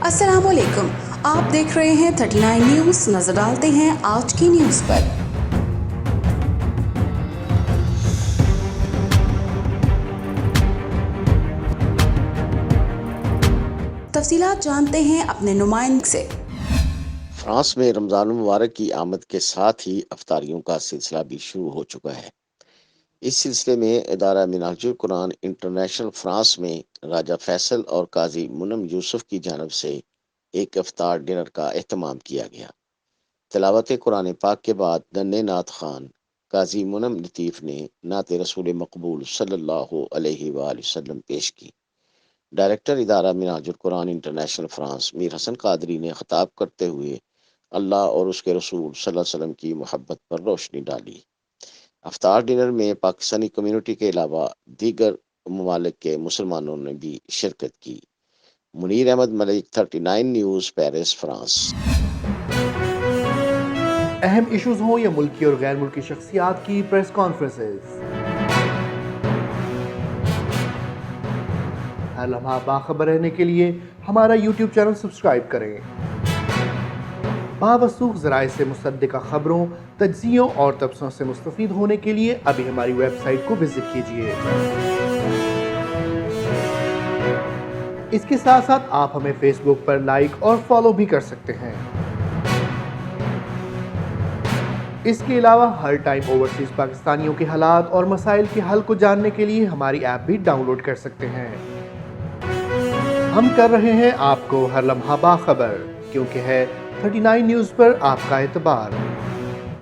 अस्सलाम वालेकुम, आप देख रहे हैं 39 न्यूज़। नजर डालते हैं आज की न्यूज़ पर। तफसीलात जानते हैं अपने नुमाइंदे से। फ्रांस में रमज़ान मुबारक की आमद के साथ ही अफ्तारियों का सिलसिला भी शुरू हो चुका है। इस सिलसिले में इदारा मिनहाजुल कुरान इंटरनेशनल फ्रांस में राजा फैसल और काजी मुनम यूसुफ की जानब से एक इफ्तार डिनर का एहतमाम किया गया। तिलावत कुरान पाक के बाद नन्हे नात खान काजी मुनम लतीफ़ ने नात रसूल मकबूल सल्लल्लाहु अलैहि वसल्लम पेश की। डायरेक्टर इदारा मिनहाजुल कुरान इंटरनेशनल फ्रांस मीर हसन कादरी ने खिताब करते हुए अल्लाह और उसके रसूल सल्लल्लाहु अलैहि वसल्लम की मोहब्बत पर रोशनी डाली। अफ्तार डिनर में पाकिस्तानी कम्युनिटी के अलावा दीगर ममालिक के मुसलमानों ने भी शिरकत की। Munir Ahmed Malik, 39 news, Paris, France. अहम इश्यूज हों या मुल्की और गैर मुल्की शख्सियात की प्रेस कॉन्फ्रेंसेस, हर लम्हा बाखबर रहने के लिए हमारा यूट्यूब चैनल सब्सक्राइब करें। बावसूख ज़राए से मुसद्दिक़ा खबरों, तज्ज़ियों और तबसरों से मुस्तफ़ीद होने के लिए अभी हमारी वेबसाइट को विजिट कीजिए। इसके साथ साथ आप हमें फेसबुक पर लाइक और फॉलो भी कर सकते हैं। इसके अलावा हर टाइम ओवरसीज़ पाकिस्तानियों के हालात और मसाइल के हल को जानने के लिए हमारी ऐप भी डाउनलोड कर सकते हैं। हम कर रहे हैं आपको हर लम्हा बाखबर, क्योंकि है 39 न्यूज़ पर आपका एतबार।